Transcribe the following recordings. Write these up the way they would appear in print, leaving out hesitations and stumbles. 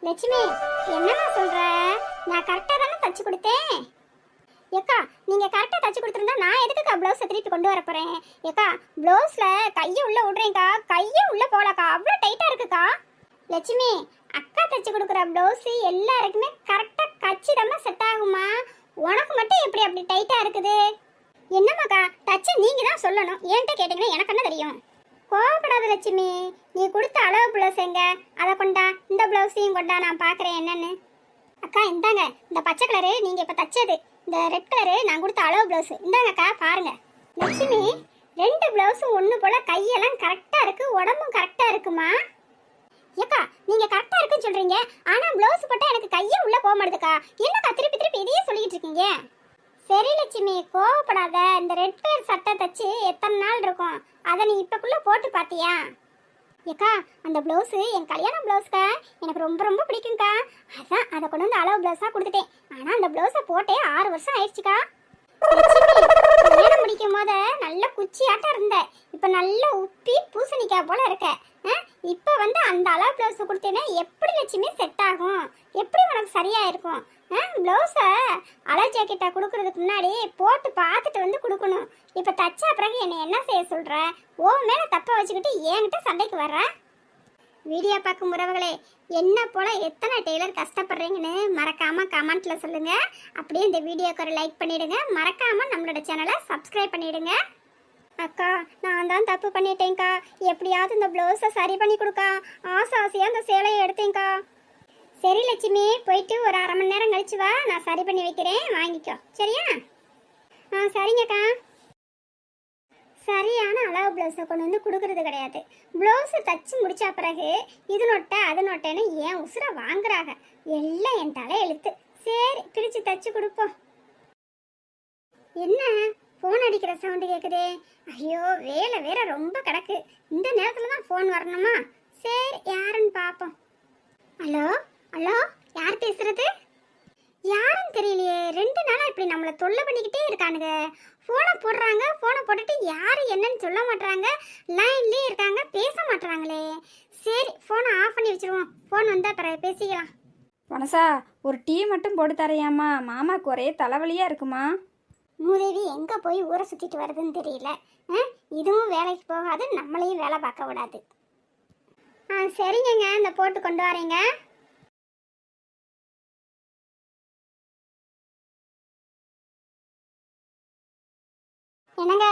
லட்சுமி, என்னம்மா சொல்ற? நான் கரெக்டாக தானே தச்சு கொடுத்தேன். ஏக்கா, நீங்கள் கரெக்டாக தச்சு கொடுத்துருந்தா நான் எதுக்குக்கா ப்ளவுஸை திருப்பி கொண்டு வர போகிறேன்? ஏக்கா, ப்ளவுஸில் கையை உள்ளே விட்றேங்க்கா, கையை உள்ளே போகலக்கா, அவ்வளோ டைட்டாக இருக்குக்கா. லட்சுமி, அக்கா தச்சு கொடுக்குற ப்ளவுஸு எல்லாருக்குமே கரெக்டாக கச்சிதமாக செட் ஆகுமா? உனக்கு மட்டும் எப்படி அப்படி டைட்டாக இருக்குது? என்னம்மாக்கா, தச்சு நீங்கள் தான் சொல்லணும். என்கிட்ட கேட்டிங்கன்னா எனக்கு என்ன தெரியும்? கோவப்படாத லட்சுமி, நீ கொடுத்த அளவு ப்ளவுஸ் எங்க? அதை கொண்டா, இந்த ப்ளவுஸையும் கொண்டா, நான் பார்க்குறேன் என்னன்னு. அக்கா இந்தாங்க, இந்த பச்சை கலரு நீங்கள் இப்போ தச்சது, இந்த ரெட் கலரு நான் கொடுத்த அளவு ப்ளவுஸு. இந்தாங்கக்கா பாருங்க. லட்சுமி, ரெண்டு ப்ளவுஸும் ஒன்று போல் கையெல்லாம் கரெக்டாக இருக்குது, உடம்பும் கரெக்டாக இருக்குமா? ஏக்கா, நீங்கள் கரெக்டாக இருக்குன்னு சொல்கிறீங்க, ஆனால் ப்ளவுஸ் போட்டால் எனக்கு கையை உள்ளே போக மாட்டேதுக்கா. என்னக்கா திருப்பி திருப்பி இதையே சொல்லிக்கிட்டு இருக்கீங்க? சரி லட்சுமி, கோவப்படாத. இந்த ரெட் கலர் சட்டை தச்சு எத்தனை நாள் இருக்கும்? அதை நீ இப்போக்குள்ளே போட்டு பார்த்தியா? ஏக்கா, அந்த ப்ளவுஸு என் கல்யாண ப்ளவுஸ்க்கா, எனக்கு ரொம்ப ரொம்ப பிடிக்கும்க்கா. அதான் அதை கொண்டு வந்து அளவு ப்ளவுஸாக கொடுத்துட்டேன். ஆனால் அந்த ப்ளவுஸை போட்டே 6 வருஷம் ஆயிடுச்சுக்கா. கல்யாணம் முடிக்கும் போத நல்ல குச்சியாட்டம் இருந்த, இப்போ நல்ல உப்பி பூசணிக்காய் போல இருக்க. இப்போ வந்து அந்த அளவு ப்ளவுஸை கொடுத்தேன்னா எப்படி லட்சுமி செட் ஆகும்? எப்படி உனக்கு சரியா இருக்கும்? ப்ளவுஸை அளவு ஜாக்கெட்டை கொடுக்கறதுக்கு முன்னாடி போட்டு பார்த்துட்டு வந்து கொடுக்கணும். இப்போ தச்சா பிறகு என்னை என்ன செய்ய சொல்கிற? ஓ மேலே தப்பை வச்சுக்கிட்டு என்கிட்ட சண்டைக்கு வர்ற? வீடியோ பார்க்கும் உறவுகளே, என்ன போல எத்தனை டெய்லர் கஷ்டப்படுறீங்கன்னு மறக்காமல் கமெண்ட்டில் சொல்லுங்கள். அப்படியே இந்த வீடியோக்கு ஒரு லைக் பண்ணிவிடுங்க. மறக்காமல் நம்மளோட சேனலை சப்ஸ்கிரைப் பண்ணிவிடுங்க. அக்கா, நான் தான் தப்பு பண்ணிட்டேங்க்கா. எப்படியாவது இந்த ப்ளவுஸை சரி பண்ணி கொடுக்கா. ஆசையாக அந்த சேலையை எடுத்தேங்க்கா. சரி லட்சுமி, போயிட்டு ஒரு 1/2 மணி நேரம் கழிச்சு வா, நான் சரி பண்ணி வைக்கிறேன், வாங்கிக்கோ. சரியா? சரிங்கக்கா. சரியான அளவு ப்ளவுஸை கொண்டு வந்து கொடுக்கறது கிடையாது. ப்ளவுஸை தச்சு முடிச்சா பிறகு இது நொட்டை அது நொட்டைன்னு ஏன் உசுரை வாங்குறாங்க. எல்லாம் என் தலை எழுத்து. சரி, பிரித்து தச்சு கொடுப்போம். என்ன ஃபோன் அடிக்கிற சவுண்டு கேட்குதே? ஐயோ, வேலை வேற ரொம்ப கிடக்கு. இந்த நேரத்தில் தான் ஃபோன் வரணுமா? சரி, யாருன்னு பார்ப்போம். ஹலோ ஹலோ, யார் பேசுறது? யாருன்னு தெரியலையே. 2 நாளாக இப்படி நம்மளை தொல்லை பண்ணிக்கிட்டே இருக்கானுங்க. ஃபோனை போடுறாங்க, ஃபோனை போட்டுட்டு யார் என்னன்னு சொல்ல மாட்டாங்க, லைன்லேயே இருக்காங்க, பேச மாட்டாங்களே. சரி, ஃபோனை ஆஃப் பண்ணி வச்சுருவோம். ஃபோன் வந்தால் பிறகு பேசிக்கலாம். மனசா, ஒரு டீ மட்டும் போட்டு தரையாம்மா, மாமாவுக்கு ஒரே தலைவலியாக இருக்குமா. மூதேவி எங்கே போய் ஊரை சுற்றிட்டு வருதுன்னு தெரியல. இதுவும் வேலைக்கு போகாது, நம்மளையும் வேலை பார்க்க விடாது. சரிங்க, இந்த போட்டு கொண்டு வரேங்க. என்னங்க,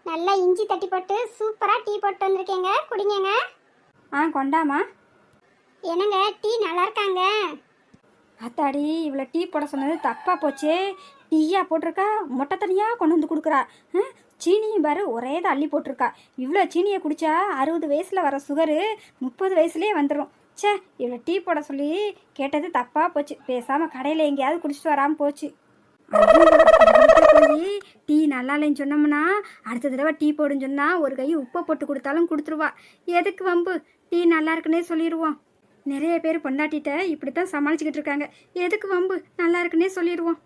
நல்லா இஞ்சி தட்டி போட்டு சூப்பராக டீ போட்டு வந்திருக்கேங்க, குடிங்க. கொண்டாமா. என்னங்க, டீ நல்லா இருக்காங்க? அத்தாடி, இவ்வளோ டீ போட சொன்னது தப்பாக போச்சே. டீயாக போட்டிருக்கா, மொட்டை தனியாக கொண்டு வந்து கொடுக்குறா. சீனியும் பாரு ஒரே தான் அள்ளி போட்டிருக்கா. இவ்வளோ சீனியை குடித்தா 60 வயசில் வர சுகரு 30 வயசுலேயே வந்துடும். சே, இவ்வளோ டீ போட சொல்லி கேட்டது தப்பாக போச்சு. பேசாமல் கடையில் எங்கேயாவது குடிச்சிட்டு வராமல் போச்சு. போய் டீ நல்லா இல்லைன்னு சொன்னோம்னா அடுத்த தடவை டீ போடுன்னு சொன்னால் ஒரு கை உப்பை போட்டு கொடுத்தாலும் கொடுத்துருவா. எதுக்கு வம்பு? டீ நல்லா இருக்குன்னே சொல்லிடுவோம். நிறைய பேர் பொண்டாட்டிட்ட இப்படி தான் சமாளிச்சுக்கிட்டு இருக்காங்க. எதுக்கு வம்பு? நல்லா இருக்குன்னே சொல்லிடுவோம்.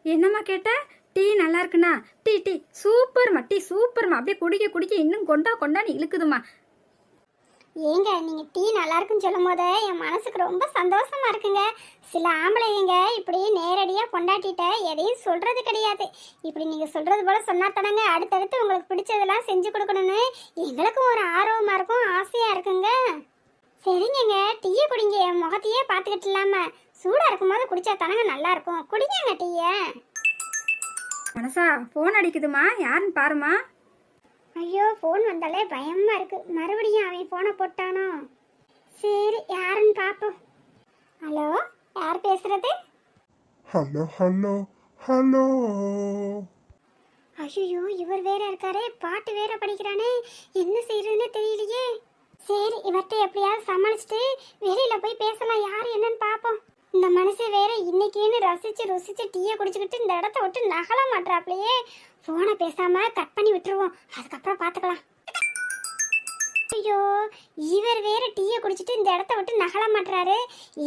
என்னம்மா கேட்ட? டீ நல்லா இருக்குண்ணா? டீ டீ சூப்பர்மா, டீ சூப்பர்மா. அப்படியே குடிக்க குடிக்க இன்னும் கொண்டான்னு இழுக்குதுமா. ஏங்க, நீங்கள் டீ நல்லா இருக்குன்னு சொல்லும் போது என் மனசுக்கு ரொம்ப சந்தோஷமா இருக்குங்க. சில ஆம்பளைங்க இப்படி நேரடியாக பொண்டாட்டிட்ட எதையும் சொல்கிறது கிடையாது. இப்படி நீங்கள் சொல்கிறது போல் சொன்னா தானங்க அடுத்தடுத்து உங்களுக்கு பிடிச்சதெல்லாம் செஞ்சு கொடுக்கணும்னு எங்களுக்கும் ஒரு ஆர்வமாக இருக்கும், ஆசையாக இருக்குங்க. சரிங்க, டீயை குடிங்க. என் முகத்தையே பார்த்துக்கிட்டு இல்லாமல் சூடாக இருக்கும்போது குடித்தா தானங்க நல்லா இருக்கும். குடிங்க டீயை. மனசா, ஃபோன் அடிக்குதுமா, யாருன்னு பாருமா. ஐயோ, ஃபோன் வந்தாலே பயமாக இருக்குது. மறுபடியும் அவன் ஃபோனை போட்டானோ? சரி, யாருன்னு பார்ப்போம். ஹலோ, யார் பேசுறது? Hello hello hello. ஐயோ, இவர் வேற இருக்காரே, பாட்டு வேற படிக்கிறானே, என்ன செய்யறதுன்னு தெரியலையே. சரி, இவர்கிட்ட எப்படியாவது சமாளிச்சுட்டு வெளியில போய் பேசலாம். யார் என்னன்னு பார்ப்போம். இந்த மனுஷன் வேற இன்னைக்குன்னு ரசிச்சு ருசிச்சு டீயை குடிச்சுக்கிட்டு இந்த இடத்த விட்டு நகல மாட்டாப்லையே. ஃபோனை பேசாம கட் பண்ணி விட்டுருவோம், அதுக்கப்புறம் பார்த்துக்கலாம். ஐயோ, இவர் வேற டீயை குடிச்சிட்டு இந்த இடத்த விட்டு நகல மாட்டுறாரு.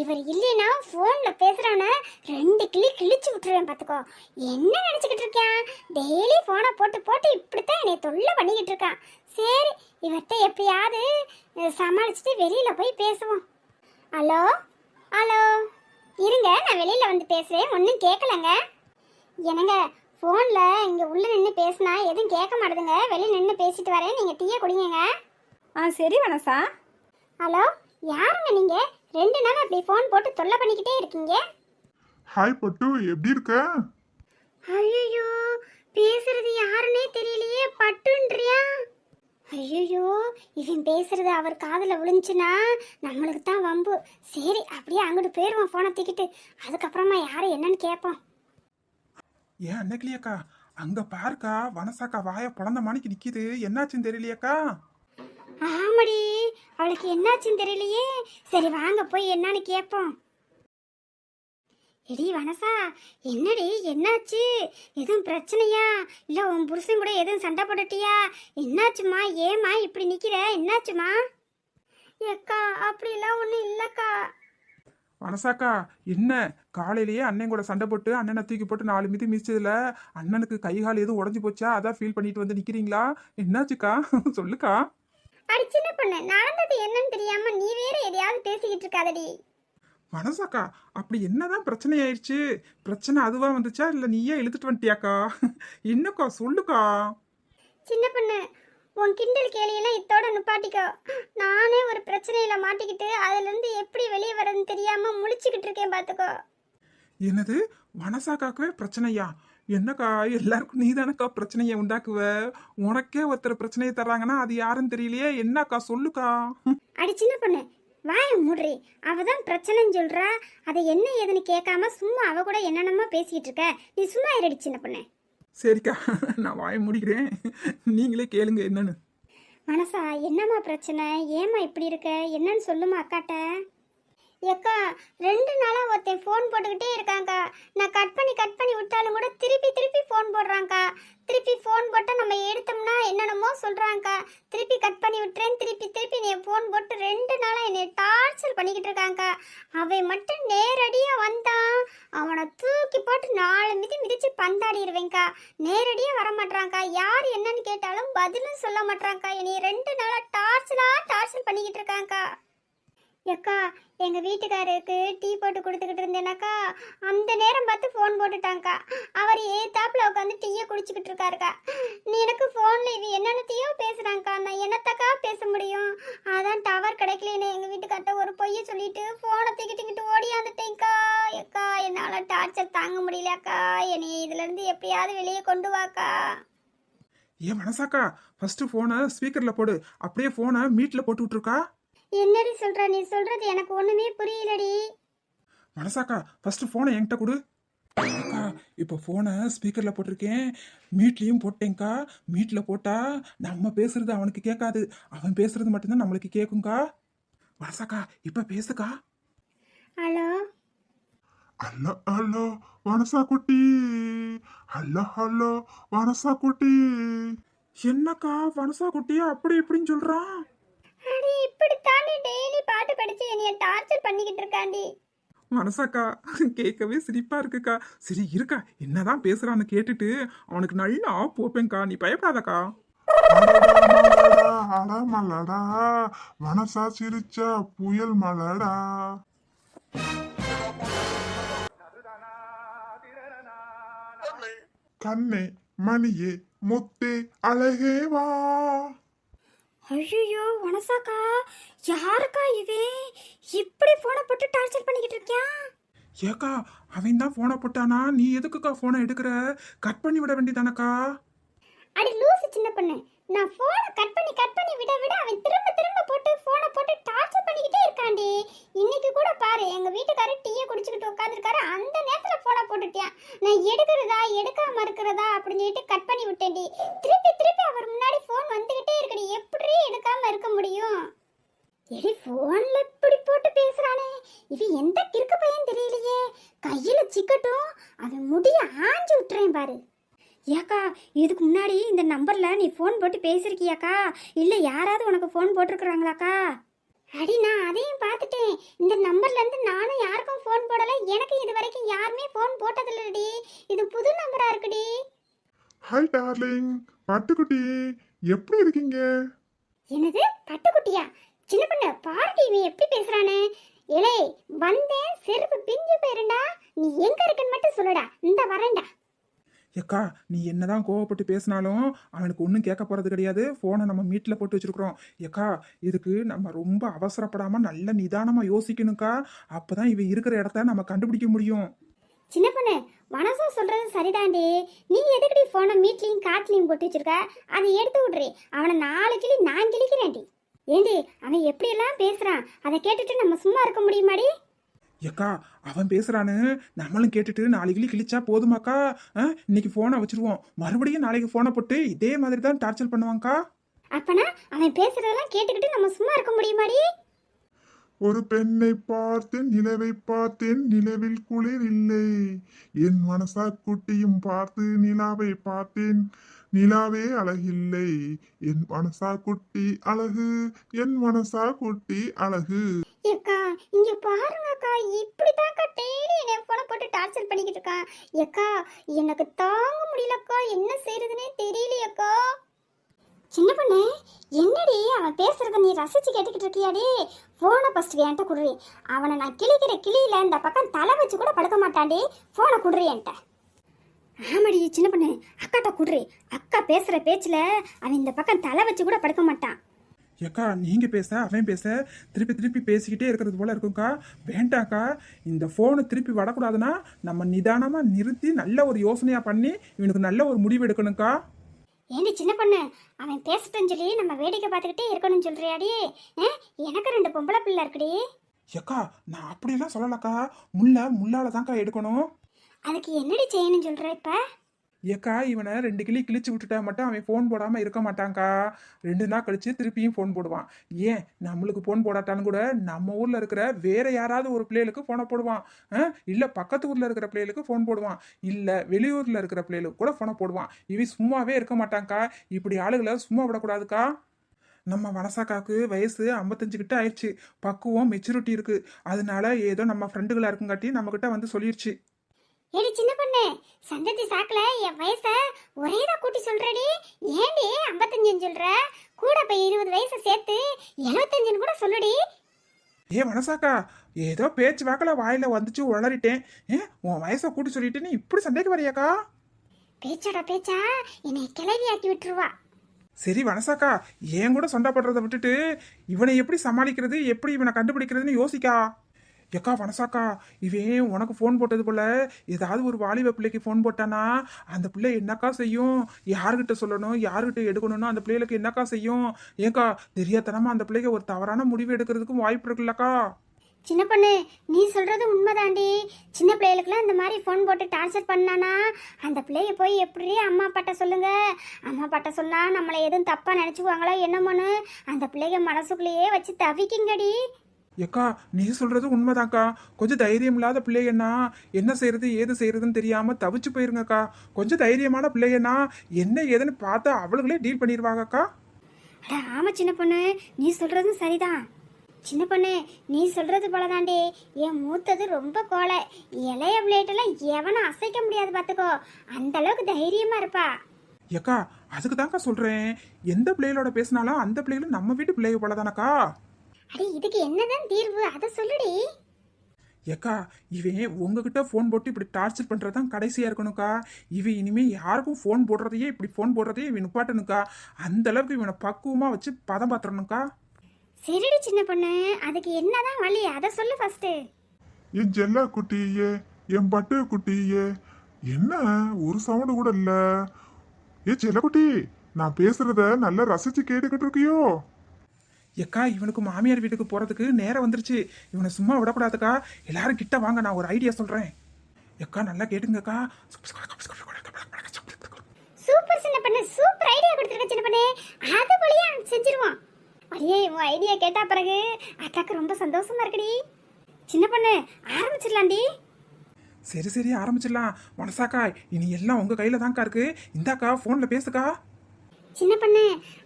இவர் இல்லைன்னா ஃபோனில் பேசுகிறானே 2 கிளி கிழிச்சு விட்டுருவேன் பார்த்துக்கோ. என்ன நினச்சிக்கிட்டு இருக்கான்? டெய்லி ஃபோனை போட்டு போட்டு இப்படித்தான் என்னை தொல்லை பண்ணிக்கிட்டு இருக்கான். சரி, இவர்கிட்ட எப்படியாவது சமாளிச்சுட்டு வெளியில் போய் பேசுவோம். ஹலோ ஹலோ, இருங்க, நான் வெளியில வந்து பேசுறேன். ஒன்றும் கேட்கலங்க. என்னங்க, ஃபோன்ல இங்க உள்ள நின்று பேசினா எதுவும் கேட்க மாட்டேதுங்க. வெளியே நின்று பேசிட்டு வரேன், நீங்க டீயை குடிங்க. சரி வனசா. ஹலோ, யாருங்க நீங்க? 2 நாள் அப்படி ஃபோன் போட்டு தொல்லை பண்ணிக்கிட்டே இருக்கீங்க. ஹாய் பட்டு, எப்படி இருக்க? ஐயோ, பேசுறது யாருன்னே தெரியலையே. பட்டுன்றியா? ஐயோ, இவன் பேசுறது அவர் காதுல விழுந்துச்சுன்னா நம்மளுக்கு தான் வம்பு. சரி, அப்படியே அங்கிட்டு போயிடுவோம் ஃபோனை தூக்கிட்டு. அதுக்கப்புறமா யாரு என்னன்னு கேட்போம். ஏன் அன்னைக்கிலியக்கா அங்க பாருக்கா, வனசாக்கா வாய பொழந்த மணிக்கு நிக்குது. என்னாச்சுன்னு தெரியலையக்கா? ஆமாடி, அவளுக்கு என்னாச்சுன்னு தெரியலையே. சரி வாங்க போய் என்னன்னு கேட்போம். எடி வனசா, என்னடி என்னாச்சு? எதுவும் பிரச்சனையா? இல்ல உன் புருஷன் கூட எதுவும் சண்டை போட்டுட்டியா? என்னாச்சுமா? ஏமா இப்படி நிக்கிற? என்னாச்சுமா? ஏக்கா, அப்படிலாம் ஒன்றும் இல்லக்கா. வனசாக்கா, என்ன காலையிலேயே அண்ணன் கூட சண்டை போட்டு அண்ணனை தூக்கி போட்டு 4 மிதி மிதிச்சதுல அண்ணனுக்கு கை கால் எதுவும் உடஞ்சி போச்சா? அதான் ஃபீல் பண்ணிட்டு வந்து நிக்கிறீங்களா? என்னாச்சுக்கா? சொல்லுக்கா. அடி சின்ன பொண்ணு, நடந்தது என்னன்னு தெரியாம நீ வேற எதையாவது பேசிக்கிட்டு இருக்காதடி. வனசாக்கா, அப்படி என்னதான் பிரச்சனை ஆயிடுச்சு? பிரச்சனை அதுவா வந்துச்சா இல்ல நீயே இழுத்துட்டு வந்துட்டியாக்கா? என்னக்கா சொல்லுக்கா. சின்ன பொண்ணு, உன் கிண்டல் கேலியெல்லாம் இத்தோட நிப்பாட்டிக்கோ. நானே ஒரு பிரச்சனையில மாட்டிக்கிட்டு அதுல இருந்து எப்படி வெளியே வர்றதுன்னு தெரியாம முழிச்சுக்கிட்டு இருக்கேன், பாத்துக்கோ. என்னது, வனசாக்காக்கவே பிரச்சனையா? என்னக்கா, எல்லாருக்கும் நீ தானக்கா பிரச்சனையை உண்டாக்குவ. உனக்கே ஒருத்தர் பிரச்சனையை தர்றாங்கன்னா அது யாருன்னு தெரியலையே. என்னக்கா சொல்லுக்கா. அடி சின்ன பொண்ணு, வாய மூடுறி. அவதான் பிரச்சனைன்னு சொல்றா, அதை என்ன ஏதுன்னு கேட்காம சும்மா அவ கூட என்னென்னமோ பேசிக்கிட்டு இருக்க. நீ சும்மா இருடி சின்ன பொண்ணு. சரிக்கா, நான் வாய முடிக்கிறேன், நீங்களே கேளுங்க என்னன்னு. மனசா, என்னம்மா பிரச்சனை? ஏம்மா இப்படி இருக்க? என்னன்னு சொல்லுமா அக்காட்ட. ஏக்கா, 2 நாளா ஒருத்தன் ஃபோன் போட்டுக்கிட்டே இருக்காங்கக்கா. நான் கட் பண்ணி விட்டாலும் கூட திருப்பி திருப்பி ஃபோன் போடுறாங்கக்கா. திருப்பி ஃபோன் போட்டால் நம்ம எடுத்தோம்னா என்னென்னமோ சொல்கிறாங்கக்கா. திருப்பி கட் பண்ணி விட்டுறேன், திருப்பி நீ ஃபோன் போட்டு 2 நாளாக என்னை டார்ச்சர் பண்ணிக்கிட்டு இருக்காங்கக்கா. அவன் மட்டும் நேரடியாக வந்தான், அவனை தூக்கி போட்டு 4 மிதி மிதிச்சு பந்தாடிடுவேங்க்கா. நேரடியாக வர மாட்டாங்கக்கா. யார் என்னன்னு கேட்டாலும் பதிலும் சொல்ல மாட்டாங்கக்கா. என்னை 2 நாளாக டார்ச்சர் பண்ணிக்கிட்டு இருக்காங்கக்கா. ஏக்கா, எங்கள் வீட்டுக்காரருக்கு டீ போட்டு கொடுத்துக்கிட்டு இருந்தேனாக்கா, அந்த நேரம் பார்த்து ஃபோன் போட்டுட்டாங்க்கா. அவர் ஏத்தாப்புல உட்காந்து டீயை குடிச்சிக்கிட்டு இருக்காருக்கா. நீ எனக்கு ஃபோனில் இது என்னென்னத்தையோ பேசுகிறாங்க்கா. நான் என்னத்தக்கா பேச முடியும்? அதான் டவர் கிடைக்கலன்னு எங்கள் வீட்டுக்கார்ட்ட ஒரு பொய்யை சொல்லிட்டு ஃபோனை தூக்கிட்டுக்கிட்டு ஓடியாந்துட்டேங்க்கா. ஏக்கா, என்னால் டார்ச்சர் தாங்க முடியலக்கா. என்னை இதுலேருந்து எப்படியாவது வெளியே கொண்டு வாக்கா. ஏன் வனசாக்கா, ஃபர்ஸ்ட் போனை ஸ்பீக்கர்ல போடு, அப்படியே போனை மீட்ல போட்டு விட்டுருக்கா. என்னடி சொல்ற? நீ சொல்றது எனக்கு ஒண்ணுமே புரியலடி. வனசாக்கா, ஃபர்ஸ்ட் போனை என்கிட்ட கொடு. அக்கா, இப்போ போனை ஸ்பீக்கர்ல போட்டிருக்கேன், மீட்லயும் போட்டேங்க்கா. மீட்ல போட்டா நம்ம பேசுறது அவனுக்கு கேட்காது, அவன் பேசுறது மட்டும்தான் நம்மளுக்கு கேட்கும்க்கா. வனசாக்கா, இப்ப பேசுக்கா. ஹலோ ஹலோ ஹலோ வனசா குட்டி, ஹலோ ஹலோ வனசா குட்டி. என்னக்கா வனசா குட்டியா அப்படி இப்படின்னு சொல்றான்? அடி, இப்படித்தானே டெய்லி பாட்டு படிச்சு என்னைய டார்ச்சர் பண்ணிக்கிட்டு இருக்காண்டி. மனசாக்கா, கேட்கவே சிரிப்பா இருக்குக்கா. சரி இருக்கா, என்னதான் பேசுறான்னு கேட்டுட்டு அவனுக்கு நல்ல ஆப் வைப்பேன்க்கா, நீ பயப்படாதக்கா. அடா மலடா, வனசா சிரிச்சா புயல் மலடா. கண்ணே மணியே முத்தே அழகே வா. ஐயோ வனசாக்கா, யாருக்கா இவன் இப்படி போனை போட்டு டார்ச்சர் பண்ணிக்கிட்டு இருக்கியான்? ஏக்கா, அவன் தான் போனை போட்டானா? நீ எதுக்குக்கா போனை எடுக்கிற? கட் பண்ணி விட வேண்டியதானக்கா. அடி லூசு சின்ன பொண்ணு, நான் போனை கட் பண்ணி விட அவன் திரும்ப போட்டு போனை போட்டு டார்ச்சர் பண்ணிக்கிட்டே இருக்காண்டி. இன்னைக்கு கூட பாரு, எங்க வீட்டுக்காரர் டீயை குடிச்சுக்கிட்டு உட்காந்துருக்காரு, அந்த நேரத்துல போனை போட்டுட்டியான். நான் எடுக்கிறதா எடுக்காம இருக்கிறதா அப்படின்னு சொல்லிட்டு கட் பண்ணி விட்டேன்டி. திருப்பி அவர் முன்னாடி போன் வந்துகிட்டே இருக்குடி, எப்படி எடுக்காம இருக்க முடியும்? எடி, போன்ல இப்படி போட்டு பேசுறானே, இவன் எந்த கிறுக்கு பையன் தெரியலையே. கையில சிக்கட்டும், அவன் முடிய ஆஞ்சு விட்டுறேன் பாரு. ஏக்கா, இதுக்கு முன்னாடி இந்த நம்பர்ல நீ ஃபோன் போட்டு பேசிருக்கியாக்கா? இல்ல யாராவது உனக்கு ஃபோன் போட்டிருக்கிறாங்களாக்கா? அடி, நான் அதையும் பார்த்துட்டேன். இந்த நம்பர்ல இருந்து நானும் யாருக்கும் ஃபோன் போடல, எனக்கு இது வரைக்கும் யாருமே ஃபோன் போட்டதில்லடி. இது புது நம்பரா இருக்குடி. ஹாய் டார்லிங், பட்டுக்குட்டி எப்படி இருக்கீங்க? என்னது பட்டுக்குட்டியா? சின்ன பொண்ணு பார்ட்டி இவன் எப்படி பேசுறானே. ஏலே வந்தேன் செருப்பு பிஞ்சு போயிருண்டா. நீ எங்க இருக்குன்னு மட்டும் சொல்லுடா, இந்த வரேன்டா. ஏக்கா நீ என்னதான் கோவப்பட்டு பேசினாலும் அவனுக்கு ஒன்றும் கேட்க போறது கிடையாது. ஃபோனை நம்ம மீட்டில் போட்டு வச்சிருக்கிறோம். ஏக்கா இதுக்கு நம்ம ரொம்ப அவசரப்படாம நல்ல நிதானமா யோசிக்கணும்க்கா. அப்பதான் இவன் இருக்கிற இடத்த நம்ம கண்டுபிடிக்க முடியும். சின்ன பொண்ணு மனசா சொல்றது சரிதாண்டி. நீ எதுக்கடி போனை மீட்லையும் காட்டுலையும் போட்டு வச்சிருக்க? அதை எடுத்து விட்றி. அவனை 4 கிளி நான் கிழிக்கிறேன்டி. ஏண்டி அவன் எப்படியெல்லாம் பேசுறான், அதை கேட்டுட்டு நம்ம சும்மா இருக்க முடியுமாடி? ஏக்கா அவன் பேசுறான்னு நம்மளும் கேட்டுட்டு 4 கிளி கிழிச்சா போதுமாக்கா? இன்னைக்கு ஃபோனை வச்சிருவோம், மறுபடியும் நாளைக்கு ஃபோனை போட்டு இதே மாதிரி தான் டார்ச்சர் பண்ணுவாங்கக்கா. அப்பனா அவன் பேசுறதெல்லாம் கேட்டுக்கிட்டு நம்ம சும்மா இருக்க முடியுமாடி? ஒரு பெண்ணை பார்த்தேன், நிலவை பார்த்தேன், நிலவில் குளிர் இல்லை. என் மனசா குட்டியும் பார்த்து நிலாவை பார்த்தேன், நிலாவே அழகில்லை. என் மனசா குட்டி அழகு, என் மனசா குட்டி அழகு. ஏக்கா இங்க பாருங்கக்கா, இப்படிதான்க்கா டெய்லி என்னை போனை போட்டு டார்ச்சர் பண்ணிக்கிட்டு இருக்கான். ஏக்கா எனக்கு தாங்க முடியலக்கா, என்ன செய்யறதுனே தெரியலையக்கா. சின்ன பொண்ணு என்னடி அவன் பேசுறத நீ ரசிச்சு கேட்டுக்கிட்டு இருக்கியாடி? போனை ஃபர்ஸ்ட் என்கிட்ட குடுறி. அவனை நான் கிளிக்கிற கிளியில இந்த பக்கம் தலை வச்சு கூட படுக்க மாட்டான்டி. போனை குடுறி என்கிட்ட. ஆமாடி சின்ன பொண்ணு, அக்காட்ட குடுறி. அக்கா பேசுற பேச்சுல அவன் இந்த பக்கம் தலை வச்சு கூட படுக்க மாட்டான். ஏக்கா நீங்க பேச அவன் பேச திருப்பி திருப்பி பேசிக்கிட்டே இருக்கிறது போல இருக்கும்க்கா. வேண்டாக்கா, இந்த ஃபோனை திருப்பி வரக்கூடாதுன்னா நம்ம நிதானமா நிறுத்தி நல்ல ஒரு யோசனையா பண்ணி இவனுக்கு நல்ல ஒரு முடிவு எடுக்கணும்க்கா. ஏண்டி சின்ன பொண்ணு அவன் பேசட்டுன்னு சொல்லி நம்ம வேடிக்கை பார்த்துக்கிட்டே இருக்கணும்னு சொல்றியாடி? எனக்கு 2 பொம்பளை பிள்ளை இருக்குடி. ஏக்கா நான் அப்படியெல்லாம் சொல்லலக்கா, முள்ளால தான்க்கா எடுக்கணும். அதுக்கு என்னடி செய்யணும்னு சொல்ற இப்ப? ஏக்கா இவனை 2 கிளி கிழிச்சு விட்டுட்டா மட்டும் அவன் ஃபோன் போடாம இருக்க மாட்டான்க்கா. 2 நாள் கழிச்சு திருப்பியும் ஃபோன் போடுவான். ஏன் நம்மளுக்கு ஃபோன் போடாட்டான்னு கூட நம்ம ஊர்ல இருக்கிற வேற யாராவது ஒரு பிள்ளைகளுக்கு ஃபோனை போடுவான். இல்ல பக்கத்து ஊர்ல இருக்கிற பிள்ளைகளுக்கு ஃபோன் போடுவான். இல்ல வெளியூர்ல இருக்கிற பிள்ளைகளுக்கு கூட ஃபோனை போடுவான். இவன் சும்மாவே இருக்க மாட்டான்க்கா. இப்படி ஆளுகளை சும்மா விடக்கூடாதுக்கா. நம்ம வனசாக்காவுக்கு வயசு 55 கிட்ட ஆயிடுச்சு. பக்குவம் மெச்சூரிட்டி இருக்கு. அதனால ஏதோ நம்ம ஃப்ரெண்டுகளா இருக்குங்காட்டி நம்ம கிட்ட வந்து சொல்லிருச்சு. ஏடி சின்ன பொண்ணு சந்ததி சாக்குல என் வயச ஒரேதான் கூட்டி சொல்றடி. ஏண்டி 55 சொல்ற? கூட போய் 20 வயசு சேர்த்து 75 கூட சொல்லுடி. ஏ வனசாக்கா ஏதோ பேச்சு வாக்கல வாயில வந்துச்சு உளறிட்டேன். உன் வயசை கூட்டி சொல்லிட்டு இப்படி சண்டைக்கு வரையாக்கா? பேச்சாடா பேச்சா என்னை கிளவி ஆக்கி விட்டுருவா. சரி வனசாக்கா, ஏன் கூட சண்டை போடுறதை விட்டுட்டு இவனை எப்படி சமாளிக்கிறது, எப்படி இவனை கண்டுபிடிக்கிறதுன்னு யோசிக்கா. ஏக்கா வனசாக்கா இவன் உனக்கு ஃபோன் போட்டது போல ஏதாவது ஒரு வாலிப பிள்ளைக்கு ஃபோன் போட்டானா அந்த பிள்ளை என்னக்கா செய்யும்? யாருக்கிட்ட சொல்லணும், யாருக்கிட்ட எடுக்கணும்னு அந்த பிள்ளைகளுக்கு என்னக்கா செய்யும்? ஏக்கா தெரியாதனமா அந்த பிள்ளைக்கு ஒரு தவறான முடிவு எடுக்கிறதுக்கும் வாய்ப்பு இருக்குல்லக்கா. சின்ன பொண்ணு நீ சொல்றது உண்மைதாண்டி. சின்ன பிள்ளைகளுக்குலாம் இந்த மாதிரி ஃபோன் போட்டு டார்ச்சர் பண்ணானா அந்த பிள்ளைய போய் எப்படி அம்மா அப்பாட்ட சொல்லுங்க. அம்மா அப்பாட்ட சொன்னா நம்மளை எதுவும் தப்பா நினைச்சுக்குவாங்களோ என்னமோன்னு அந்த பிள்ளைங்க மனசுக்குள்ளேயே வச்சு தவிக்குங்கடி. ஏக்கா நீ சொல்றது உண்மைதான்க்கா. கொஞ்சம் தைரியம் இல்லாத பிள்ளைகன்னா என்ன செய்யறது ஏது செய்யறதுன்னு தெரியாம தவிச்சு போயிருங்கக்கா. கொஞ்சம் தைரியமான பிள்ளைகன்னா என்ன ஏதுன்னு பார்த்தா அவளுகளே டீல் பண்ணிடுவாங்கக்கா. அட ஆமா சின்ன பொண்ணு நீ சொல்றதும் சரிதான். சின்ன பொண்ணு நீ சொல்றது போலதாண்டி என் மூத்தது ரொம்ப கோலை. இளைய பிள்ளைகிட்டலாம் எவனும் அசைக்க முடியாது பார்த்துக்கோ. அந்த அளவுக்கு தைரியமா இருப்பா. ஏக்கா அதுக்கு தான்க்கா சொல்றேன், எந்த பிள்ளைகளோட பேசினாலும் அந்த பிள்ளைகளும் நம்ம வீட்டு பிள்ளைக போலதானக்கா. அடி இதுக்கு என்னதான் தீர்வு அதை சொல்லுடி. ஏக்கா இவன் உங்ககிட்ட ஃபோன் போட்டு இப்படி டார்ச்சர் பண்றதுதான் கடைசியா இருக்கணும்க்கா. இவன் இனிமே யாருக்கும் ஃபோன் போடுறதையே இப்படி ஃபோன் போடுறதையே இவன் நிப்பாட்டணுக்கா. அந்த அளவுக்கு இவனை பக்குவமா வச்சு பதம் பாத்துறணும்க்கா. சரிடி சின்ன பொண்ணு அதுக்கு என்னதான் வழி அதை சொல்லு ஃபர்ஸ்ட். என் செல்ல குட்டியே, என் பட்டு குட்டியே, என்ன ஒரு சவுண்டு கூட இல்ல? ஏ செல்லக்குட்டி, நான் பேசுறத நல்லா ரசிச்சு கேட்டுக்கிட்டு இருக்கியோ? ஏக்கா இவனுக்கு மாமியார் வீட்டுக்கு போறதுக்கு நேரம் வந்துருச்சு. இவனை சும்மா விடக்கூடாதுக்கா. எல்லாரும் கிட்ட வாங்க, நான் ஒரு ஐடியா சொல்றேன். ஏக்கா நல்லா கேட்டுங்கக்கா. சூப்பர் சின்ன பொண்ணு, சூப்பர் ஐடியா கொடுத்துருக்க சின்ன பொண்ணு. அது வழியா செஞ்சிருவோம். அடியே உன் ஐடியா கேட்டா பிறகு அக்காக்கு ரொம்ப சந்தோஷமா இருக்குடி. சின்ன பொண்ணு ஆரம்பிச்சிடலாண்டி. சரி சரி ஆரம்பிச்சிடலாம். மனசாக்கா இனி எல்லாம் உங்க கையில தான்க்கா இருக்கு. இந்தாக்கா போன்ல பேசுக்கா. சின்ன பொண்ணு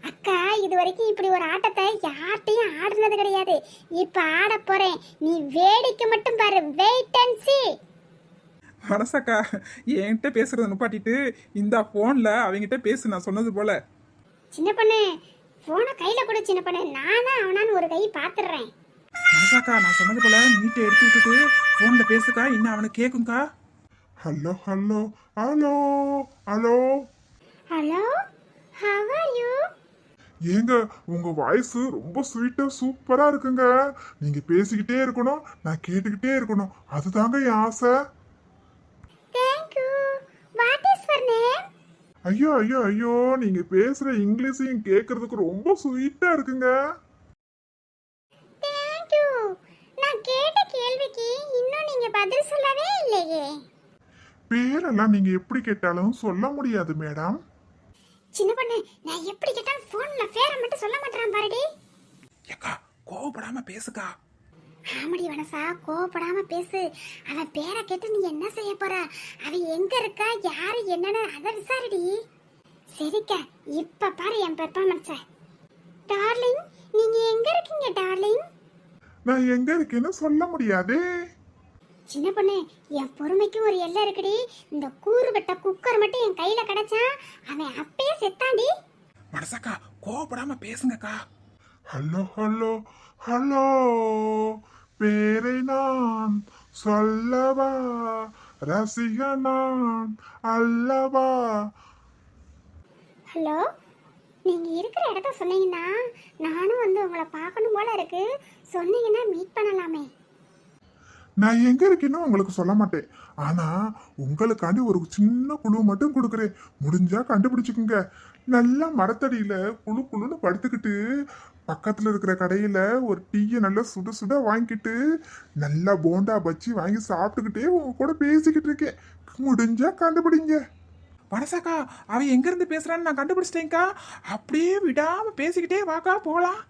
அக்கா இது வரைக்கும் இப்படி ஒரு ஆட்டத்தை யார்ட்டையும் ஆடுனது கிடையாது. இப்ப ஆட போறேன், நீ வேடிக்கை மட்டும் பாரு. வெயிட் அண்ட் சீ. மனசாக்கா என்கிட்ட பேசுறத நுப்பாட்டிட்டு இந்த போன்ல அவங்கிட்ட பேசு, நான் சொன்னது போல. சின்ன பொண்ணு போனை கையில கொடு சின்ன பொண்ணு, நானா அவனான்னு ஒரு கை பாத்துடுறேன். மனசாக்கா நான் சொன்னது போல மீட்டை எடுத்து விட்டுட்டு போன்ல பேசுக்கா, இன்னும் அவனுக்கு கேக்கும்க்கா. Hello hello hello hello. Hello, how are you? ஏங்க உங்க வாய்ஸ் ரொம்ப ஸ்வீட்டா சூப்பரா இருக்குங்க. நீங்க பேசிக்கிட்டே இருக்கணும், நான் கேட்டுக்கிட்டே இருக்கணும். அதுதாங்க என் ஆசை. Thank you. What is your name? ஐயோ ஐயோ ஐயோ, நீங்க பேசுற இங்கிலீஷையும் கேட்கறதுக்கு ரொம்ப ஸ்வீட்டா இருக்குங்க. Thank you. நான் கேட்ட கேள்விக்கு இன்னும் நீங்க பதில் சொல்லவே இல்லையே. பேரெல்லாம் நீங்க எப்படி கேட்டாலும் சொல்ல முடியாது மேடம். சின்ன பொண்ணு, நான் எப்படி கேட்டாலும் போன்ல பேரை மட்டும் சொல்ல மாட்டேறான் பாருடி. ஏக்கா கோவப்படாம பேசுக்கா. ஆமடி வனசா, கோவப்படாம பேசு. அவன் பேரை கேட்டு நீ என்ன செய்ய போற? அவன் எங்க இருக்கா, யாரு என்னன்னு அதை விசாரிடி. சரிக்கா, இப்ப பாரு என் பெர்ஃபார்மன்ஸ. டார்லிங், நீங்க எங்க இருக்கீங்க டார்லிங்? நான் எங்க இருக்கேன்னு சொல்ல முடியாதே. சின்ன பொண்ணு, என் பொறுமைக்கு ஒரு எல்லை இருக்குடி. இந்த கூறுகட்ட குக்கர் மட்டும் என் கையில கிடைச்சான், அவன் அப்பயே செத்தாண்டி. மனசாக்கா கோவப்படாம பேசுங்கக்கா. ஹலோ ஹலோ ஹலோ, பேரை நான் சொல்லவா, ரசிகன் நான் அல்லவா. ஹலோ, நீங்க இருக்கிற இடத்த சொன்னீங்கன்னா நானும் வந்து உங்களை பார்க்கணும் போல இருக்கு. சொன்னீங்கன்னா மீட் பண்ணலாமே. நான் எங்க இருக்கேன்னு உங்களுக்கு சொல்ல மாட்டேன். ஆனா உங்களுக்காண்டி ஒரு சின்ன குழு மட்டும் கொடுக்குறேன். முடிஞ்சா கண்டுபிடிச்சுக்குங்க. நல்லா மரத்தடியில குழு குழுன்னு படுத்துக்கிட்டு பக்கத்துல இருக்கிற கடையில ஒரு டீயை நல்லா சுட சுட வாங்கிட்டு நல்லா போண்டா பச்சி வாங்கி சாப்பிட்டுக்கிட்டே உங்க கூட பேசிக்கிட்டு இருக்கேன். முடிஞ்சா கண்டுபிடிங்க. மனசாக்கா அவன் எங்க இருந்து பேசுறான்னு நான் கண்டுபிடிச்சிட்டேன்க்கா. அப்படியே விடாம பேசிக்கிட்டே வாக்கா போலாம்.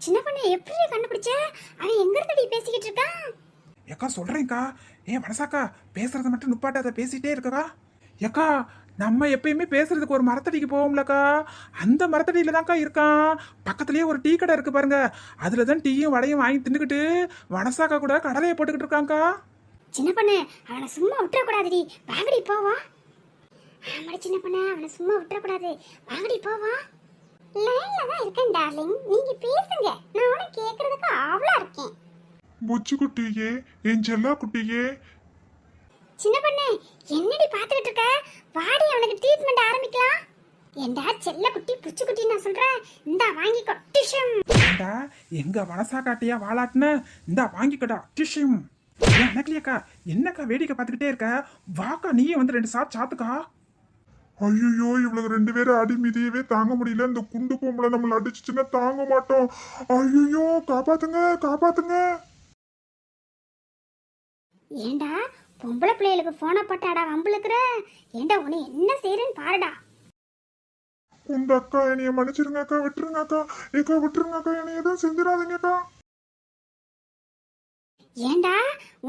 சின்ன பொண்ணு, எப்படி கண்டுபிடிச்ச? அவன் எங்க இருந்தடி பேசிக்கிட்டு இருக்கான்? ஏக்கா சொல்றேன்க்கா. ஏன் மனசாக்கா பேசுறத மட்டும் நுப்பாட்டாத, பேசிட்டே இருக்கக்கா. ஏக்கா நம்ம எப்பயுமே பேசுறதுக்கு ஒரு மரத்தடிக்கு போவோம்லக்கா, அந்த மரத்தடியில தான்க்கா இருக்கான். பக்கத்துலயே ஒரு டீ கடை இருக்கு பாருங்க, அதுலதான் டீயும் வடையும் வாங்கி தின்னுக்கிட்டு மனசாக்கா கூட கடலையை போட்டுக்கிட்டு இருக்காங்கக்கா. சின்ன பொண்ணு, அவனை சும்மா விட்டுறக்கூடாதுடி. வாங்கடி போவா. ஆமாடி சின்ன பொண்ணு, அவனை சும்மா விட்டுறக்கூடாது. வாங்கடி போவா. லைன்ல தான் இருக்கேன் டார்லிங், நீங்க பேசுங்க. நான் அவனை கேட்கறதுக்கு ஆவலா இருக்கேன். புச்சு குட்டியே, என் செல்லா குட்டியே. சின்ன பொண்ணு, என்னடி பாத்துக்கிட்டு இருக்க? வாடி, அவனுக்கு ட்ரீட்மெண்ட் ஆரம்பிக்கலாம். ஏண்டா செல்ல குட்டி, புச்சு குட்டி நான் சொல்றேன். இந்தா வாங்கிக்கோ டிஷம். ஏண்டா எங்க மனசாக்காட்டியா வாலாட்டுன, இந்தா வாங்கிக்கடா டிஷ்யூம். எனக்குலையாக்கா என்னக்கா வேடிக்கை பார்த்துக்கிட்டே இருக்க? வாக்கா நீயே வந்து 2 சாட் சாத்துக்கா. ஐயோ, இவ்வளவு 2 பேரும் அடி மிதியவே தாங்க முடியல. இந்த குண்டு பொம்பளை நம்மள அடிச்சுச்சுன்னா தாங்க மாட்டோம். ஐயோ, காப்பாத்துங்க காப்பாத்துங்க. ஏண்டா பொம்பளை பிள்ளைகளுக்கு போனை போட்டாடா வம்புலுக்குற? ஏண்டா உன்னை என்ன செய்யறேன்னு பாருடா. இந்த அக்கா என்னைய மன்னிச்சிருங்க அக்கா, விட்டுருங்க அக்கா. ஏக்கா விட்டுருங்க அக்கா, என்னைய எதுவும் செஞ்சிடாதீங்க அக்கா. ஏண்டா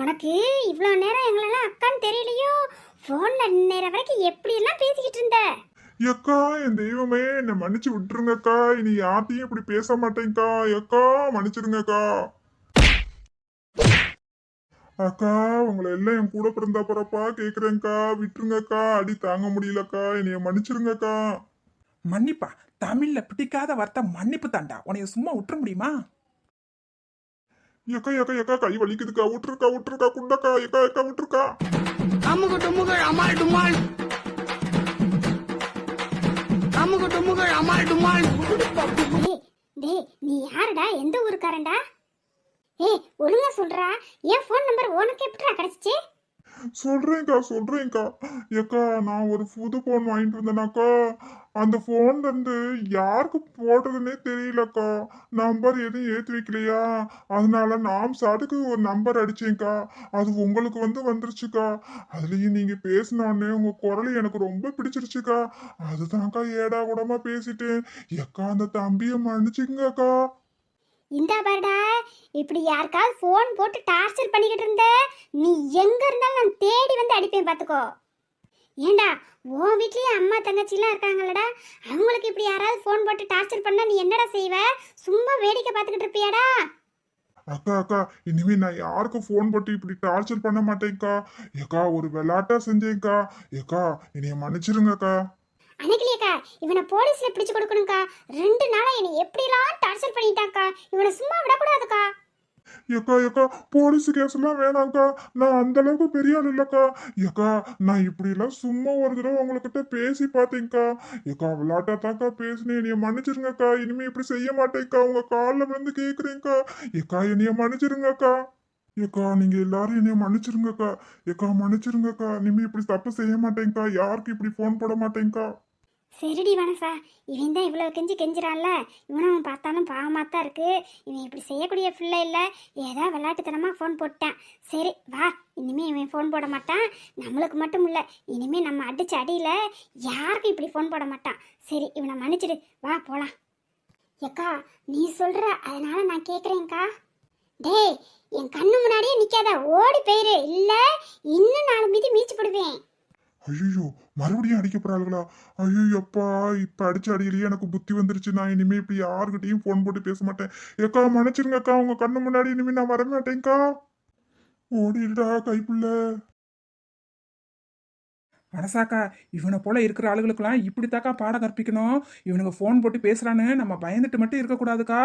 உனக்கு இவ்வளோ நேரம் எங்களெல்லாம் அக்கான்னு தெரியலையோ? ஃபோன்ல நேரம் வரைக்கும் எப்படி எல்லாம் பேசிக்கிட்டு இருந்த? ஏக்கா, என் தெய்வமே என்னை மன்னிச்சு விட்டுருங்க அக்கா. இனி யார்ட்டையும் இப்படி பேச மாட்டேங்க்கா. ஏக்கா மன்னிச்சிருங்க அக்கா. அக்கா, உங்களை எல்லாம் என் கூட பிறந்தா போறப்பா கேக்குறேன்க்கா. விட்டுருங்கக்கா, அடி தாங்க முடியலக்கா. என்னைய மன்னிச்சிருங்கக்கா. மன்னிப்பா? தமிழ்ல பிடிக்காத வார்த்தை மன்னிப்பு தாண்டா. உன்னைய சும்மா விட்டுற முடியுமா? ஏக்கா ஏக்கா ஏக்கா, கை வலிக்குதுக்கா. விட்டுருக்கா விட்டுருக்கா. குண்டக்கா ஏக்கா ஏக்கா விட்டுருக்கா. அமுகு டுமுகள் அமால் டுமால், அமுகு டுமுகள் அமால் டுமால். டேய் டேய், நீ யாருடா? எந்த ஊருக்காரன்டா? ஏய் ஒழுங்கா சொல்றா. என் ஃபோன் நம்பர் உனக்கு எப்படிடா கிடைச்சிச்சு? சொல்றேன்க்கா. ஏக்கா, நான் ஒரு புது போன் வாங்கிட்டு வந்தேனாக்கா. அந்த போன்ல இருந்து யாருக்கு போடுறதுன்னே தெரியலக்கா. நம்பர் எதுவும் ஏற்றி வைக்கலையா, அதனால நாம் சாட்டுக்கு ஒரு நம்பர் அடிச்சேன்க்கா. அது உங்களுக்கு வந்துருச்சுக்கா. அதுலயும் நீங்க பேசினோடனே உங்க குரல் எனக்கு ரொம்ப பிடிச்சிருச்சுக்கா. அதுதான்க்கா ஏடா கூடமா பேசிட்டேன். ஏக்கா, அந்த தம்பியை மன்னிச்சுங்கக்கா. இந்த பாருடா, இப்படி யாருக்காவது ஃபோன் போட்டு டார்ச்சர் பண்ணிக்கிட்டு இருந்த, நீ எங்க இருந்தாலும் நான் தேடி வந்து அடிப்பேன் பாத்துக்கோ. ஏண்டா உன் வீட்லயே அம்மா தங்கச்சிலாம் இருக்காங்கல்லடா, அவங்களுக்கு இப்படி யாராவது ஃபோன் போட்டு டார்ச்சர் பண்ணா நீ என்னடா செய்வ? சும்மா வேடிக்கை பார்த்துக்கிட்டு இருப்பியாடா? அக்கா, இனிமே நான் யாருக்கும் ஃபோன் போட்டு இப்படி டார்ச்சர் பண்ண மாட்டேன்க்கா. ஏக்கா, ஒரு விளையாட்டா செஞ்சேன்க்கா. ஏக்கா, என்னைய மன்னிச்சிருங்கக்கா. அன்னைக்கிலேக்கா இவனை போலீஸ்ல பிடிச்சு கொடுக்கணும்க்கா. 2 நாளா என்னை எப்படிலாம் ஏக்கா ஏக்கா போலீஸ் கேஸ் எல்லாம் வேணாம்க்கா. நான் அந்த அளவுக்கு பெரிய ஆள் இல்லக்கா. ஏக்கா நான் இப்படி எல்லாம் சும்மா ஒரு தடவை உங்ககிட்ட பேசி பார்த்தேன்க்கா. ஏக்கா விளையாட்டா தாக்கா பேசினேன், என்னைய மன்னிச்சிருங்கக்கா. இனிமே இப்படி செய்ய மாட்டேன்க்கா. உங்க காலில் வந்து கேக்குறேன்க்கா. ஏக்கா என்னைய மன்னிச்சிருங்கக்கா. ஏக்கா நீங்க எல்லாரும் என்னைய மன்னிச்சிருங்கக்கா. ஏக்கா மன்னிச்சிருங்கக்கா. இனிமே இப்படி தப்பு செய்ய மாட்டேன்க்கா. யாருக்கு இப்படி ஃபோன் போட மாட்டேன்க்கா. சரிடி மனசா, இவன் தான் இவ்வளோ கெஞ்சிறான்ல, இவனும் பார்த்தாலும் பாவமாக தான் இருக்கு. இவன் இப்படி செய்யக்கூடிய பிள்ளை இல்லை, ஏதோ விளையாட்டுத்தனமாக ஃபோன் போட்டான். சரி வா, இனிமே இவன் ஃபோன் போட மாட்டான். நம்மளுக்கு மட்டும் இல்லை, இனிமே நம்ம அடிச்ச அடியில் யாருக்கும் இப்படி ஃபோன் போட மாட்டான். சரி இவனை மன்னிச்சிடு, வா போகலாம். ஏக்கா நீ சொல்கிற, அதனால நான் கேட்குறேன்க்கா. டேய் என் கண்ணு முன்னாடியே நிற்காத, ஓடி போயிரு, இல்லை இன்னும் 4 மீதி மீச்சு போடுவேன். ஐயோ மறுபடியும் அடிக்க போறாளுங்களா? ஐயோ அப்பா, இப்ப அடிச்ச அடியிலேயே எனக்கு புத்தி வந்துருச்சு. நான் இனிமே இப்படி யாருக்கிட்டையும் ஃபோன் போட்டு பேச மாட்டேன். ஏக்கா மன்னிச்சிருங்கக்கா. உங்க கண்ணு முன்னாடி இனிமே நான் வர மாட்டேன்க்கா. ஓடிடுடா கைப்புள்ள. மனசாக்கா, இவனை போல இருக்கிற ஆளுகளுக்கெல்லாம் இப்படித்தாக்கா பாடம் கற்பிக்கணும். இவனுங்க ஃபோன் போட்டு பேசுறான்னு நம்ம பயந்துட்டு மட்டும் இருக்கக்கூடாதுக்கா.